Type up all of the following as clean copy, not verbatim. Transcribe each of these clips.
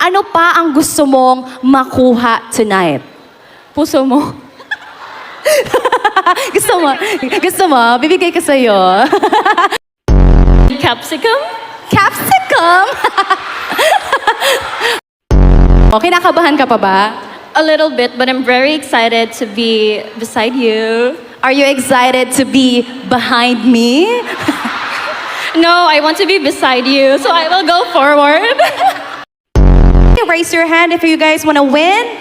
Ano pa ang gusto mong makuha tonight? Puso mo? Gusto mo? Bibigay ko sa'yo. Capsicum? Capsicum? O, kinakabahan ka pa ba? A little bit, but I'm very excited to be beside you. Are you excited to be behind me? No, I want to be beside you, so I will go forward. Raise your hand if you guys wanna win.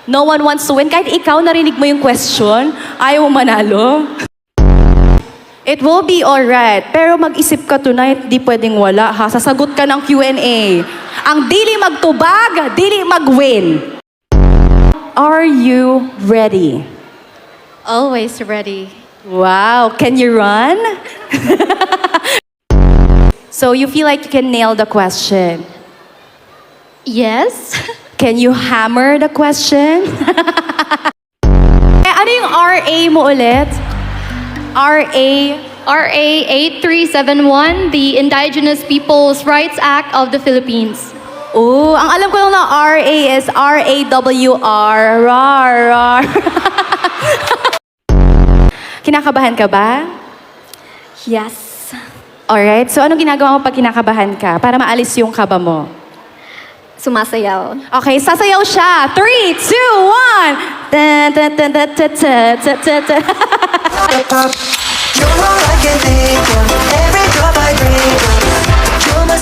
No one wants to win. Kahit ikaw narinig mo yung question, ayaw mo manalo. It will be alright. Pero mag-isip ka tonight, di pwedeng wala ha. Sasagot ka ng Q&A. Ang dili magtubag, dili mag-win. Are you ready? Always ready. Wow, can you run? So you feel like you can nail the question. Yes? Can you hammer the question? Ano yung RA mo ulit? RA? RA 8371, the Indigenous Peoples' Rights Act of the Philippines. Oh, ang alam ko lang na RA is RAWR. Rar, rar. Kinakabahan ka ba? Yes. Alright, so anong ginagawa mo pag kinakabahan ka para maalis yung kaba mo? Sumasayaw. Okay, sasayaw siya. 3, 2, 1. Tan, tan, tan, tan, tan, tan, tan, tan. You're all I can think of. Every drop I drink of. You're my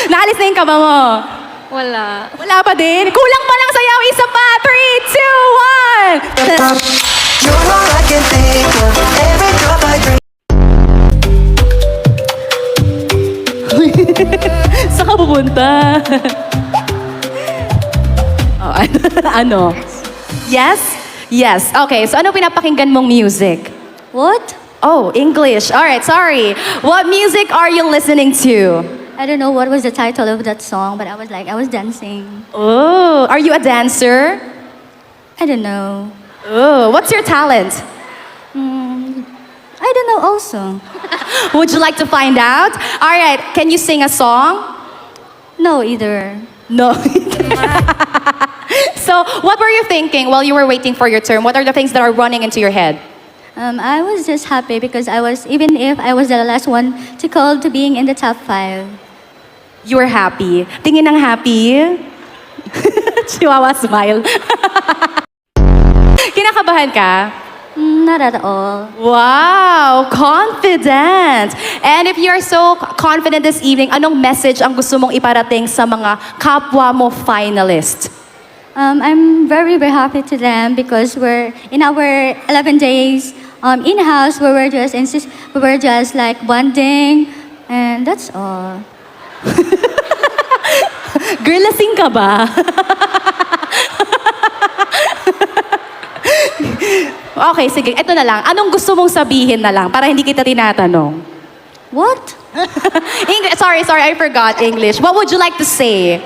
Naalis na yung kaba mo. Wala. Wala pa din. Kulang pa lang sayaw. Isa pa. 3, 2, 1. You're all I can think of. Every drop I drink. Saan ka pupunta? Oh, ano? Yes? Yes. Okay, so ano pinapakinggan mong music? What? Oh, English. Alright, sorry. What music are you listening to? I don't know what was the title of that song, but I was dancing. Oh, are you a dancer? I don't know. Oh, what's your talent? I don't know also. Would you like to find out? Alright, can you sing a song? No, either. No. So, what were you thinking while you were waiting for your turn? What are the things that are running into your head? I was just happy because even if I was the last one to call to being in the top 5. You were happy. Tingin ng happy. Chihuahua smile. Kinakabahan ka? Not at all. Wow, confident. And if you're so confident this evening, anong message ang gusto mong iparating sa mga kapwa mo finalist? I'm very, very happy to them because we're in our 11 days in-house where we were just like bonding, and that's all. Girl, lasing ka ba? Okay, sige. Ito na lang. Anong gusto mong sabihin na lang para hindi kita tinatanong? What? English. Sorry, I forgot English. What would you like to say?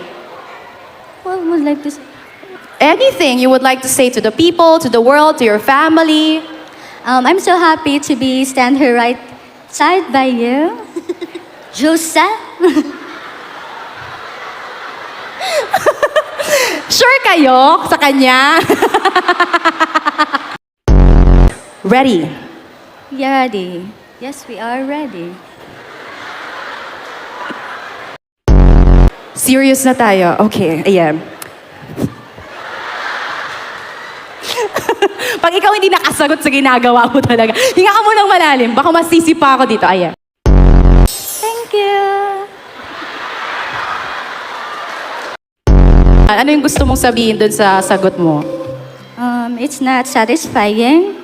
What would like to say? Anything you would like to say to the people, to the world, to your family? I'm so happy to be stand here right side by you. Jose? Sure kayo sa kanya? Ready? We are ready. Yes, we are ready. Serious na tayo. Okay, ayan. Pag ikaw hindi nakasagot sa ginagawa mo talaga, hinga ka munang malalim. Baka masisi pa ako dito. Ayan. Thank you. Ano yung gusto mong sabihin dun sa sagot mo? It's not satisfying.